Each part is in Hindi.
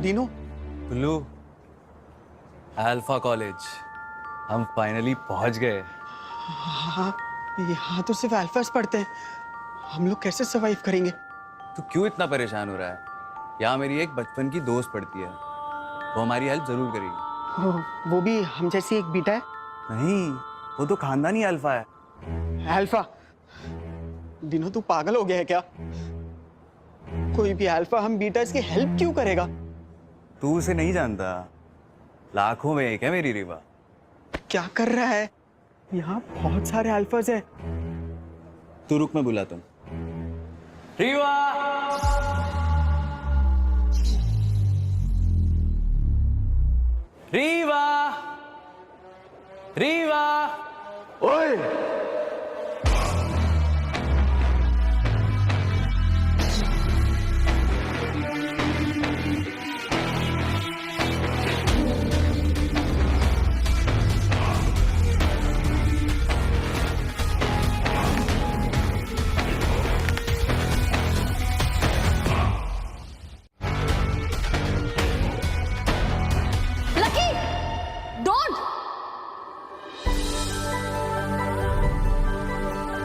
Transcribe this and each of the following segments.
दीनू ब्लू अल्फा कॉलेज, हम फाइनली पहुंच गए। हाँ, यहाँ तो सिर्फ अल्फास पढ़ते हैं। हम लोग कैसे सर्वाइव करेंगे? तू क्यों इतना परेशान हो रहा है? यहाँ मेरी एक बचपन की दोस्त पढ़ती है, वो हमारी हेल्प जरूर करेगी। वो भी हम जैसी एक बीटा है? नहीं, वो तो खानदानी अल्फा है। अल्फा? दीनू तू पागल हो गया है क्या? कोई भी अल्फा हम बीटा इसकी हेल्प क्यों करेगा? तू उसे नहीं जानता, लाखों में एक है मेरी रीवा। क्या कर रहा है? यहाँ बहुत सारे अल्फाज है। तू रुक, मैं बुलाता हूँ। रीवा! रीवा! रीवा! ओए!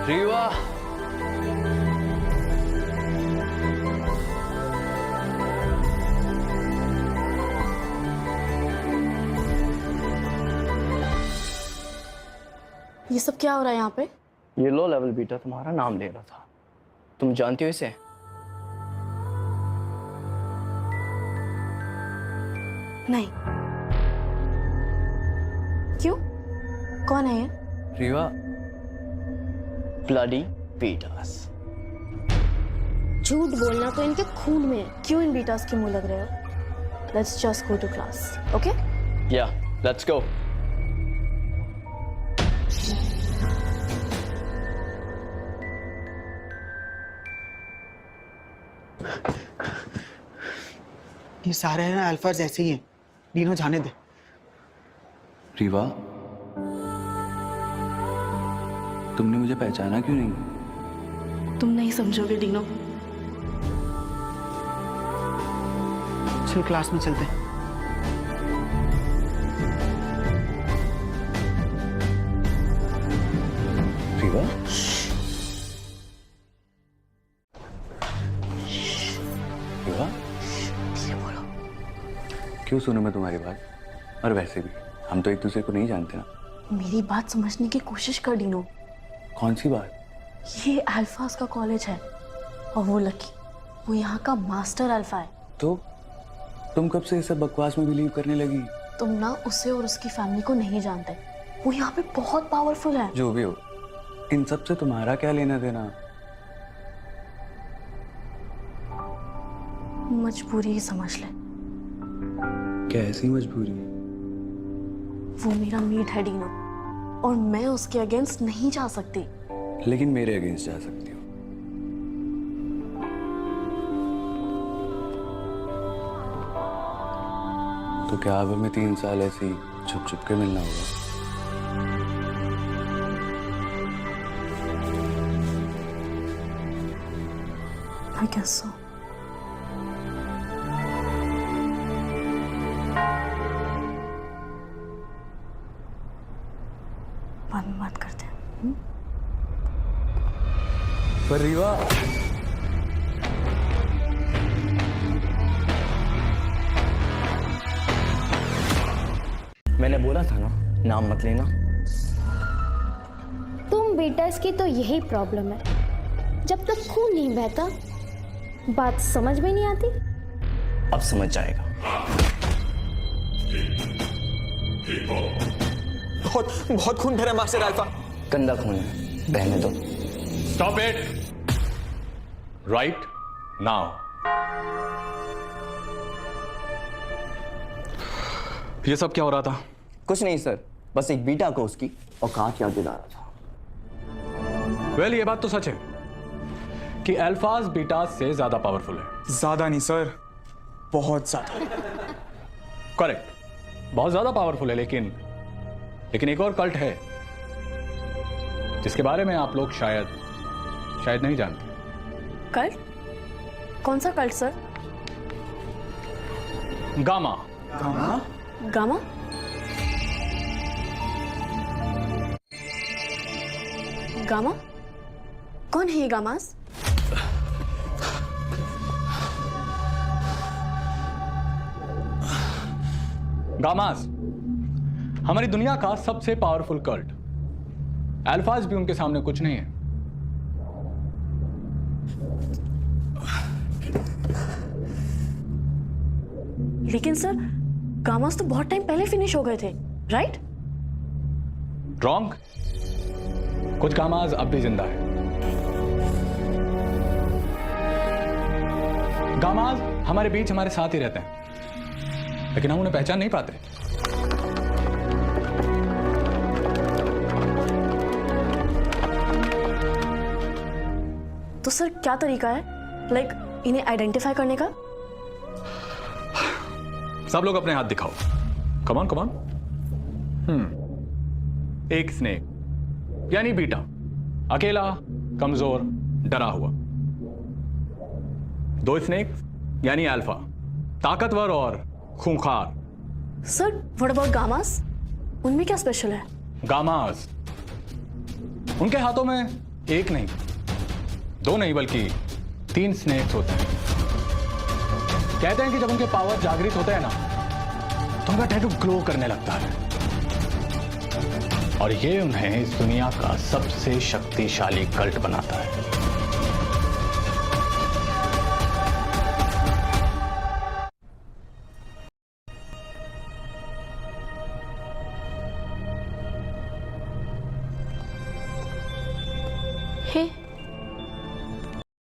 रीवा! ये सब क्या हो रहा है यहाँ पे? ये लो लेवल बीटा तुम्हारा नाम ले रहा था। तुम जानती हो इसे? नहीं। क्यों? कौन है ये? Rewa, bloody betas. झूठ बोलना तो इनके खून में है। क्यों इन बीटास के मुंह लग रहे हो? Let's just go to class, okay? Yeah, let's go. ये सारे ना अल्फाज ऐसे ही हैं। दीनू जाने दे। रीवा, तुमने मुझे पहचाना क्यों नहीं? तुम नहीं समझोगे डीनो। चल क्लास में चलते हैं। रीवा? रीवा? क्यों सुनूं मैं तुम्हारी बात? और वैसे भी हम तो एक दूसरे को नहीं जानते ना। मेरी बात समझने की कोशिश कर डीनो। कौन सी बात? ये अल्फास का कॉलेज है और वो लकी, वो यहाँ का मास्टर अल्फा है। तो तुम कब से इस सब बकवास में बिलीव करने लगी? तुम ना उसे और उसकी फैमिली को नहीं जानते। वो यहाँ पे बहुत पावरफुल है। जो भी हो, इन सब से तुम्हारा क्या लेना देना? मजबूरी ही समझ ले। क्या ऐसी मजबूरी? वो मेरा मीट है डीनो, और मैं उसके अगेंस्ट नहीं जा सकती। लेकिन मेरे अगेंस्ट जा सकती हो। तो क्या अब हमें 3 साल ऐसे ही छुप छुप के मिलना होगा? I guess so. बाद में बात करते हैं। पर रीवा, मैंने बोला था ना, नाम मत लेना। तुम बीटास की तो यही प्रॉब्लम है, जब तक खून नहीं बहता बात समझ में नहीं आती। अब समझ जाएगा। बहुत बहुत खून भरा मास्टर अल्फा। गंदा खून है, बहने दो। Stop it right now. ये सब क्या हो रहा था? कुछ नहीं सर, बस एक बीटा को उसकी औकात याद दिला रहा था। वेल, ये बात तो सच है कि अल्फाज बीटास से ज्यादा पावरफुल है। ज्यादा नहीं सर, बहुत ज्यादा। करेक्ट, बहुत ज्यादा पावरफुल है। लेकिन एक और कल्ट है जिसके बारे में आप लोग शायद नहीं जानते। कल्ट? कौन सा cult sir? Gamma. Gamma? Gamma? कौन है ये गामास? गामास हमारी दुनिया का सबसे पावरफुल कल्ट। अल्फाज भी उनके सामने कुछ नहीं है। लेकिन सर, गामास तो बहुत टाइम पहले फिनिश हो गए थे, राइट? रॉन्ग। कुछ गामाज अब भी जिंदा है। गामाज हमारे बीच हमारे साथ ही रहते हैं, लेकिन हम उन्हें पहचान नहीं पाते। तो सर क्या तरीका है, लाइक इन्हें आइडेंटिफाई करने का? सब लोग अपने हाथ दिखाओ। कमान कमान। एक स्नेक यानी बीटा, अकेला, कमजोर, डरा हुआ। दो स्नेक यानी अल्फा, ताकतवर और खूंखार। Sir what about gammas? उनमें क्या स्पेशल है? गामास उनके हाथों में एक नहीं, दो नहीं, बल्कि 3 स्नेक्स होते हैं। कहते हैं कि जब उनके पावर जागृत होते हैं ना, तो उनका टैटू ग्लो करने लगता है, और ये उन्हें इस दुनिया का सबसे शक्तिशाली कल्ट बनाता है। हे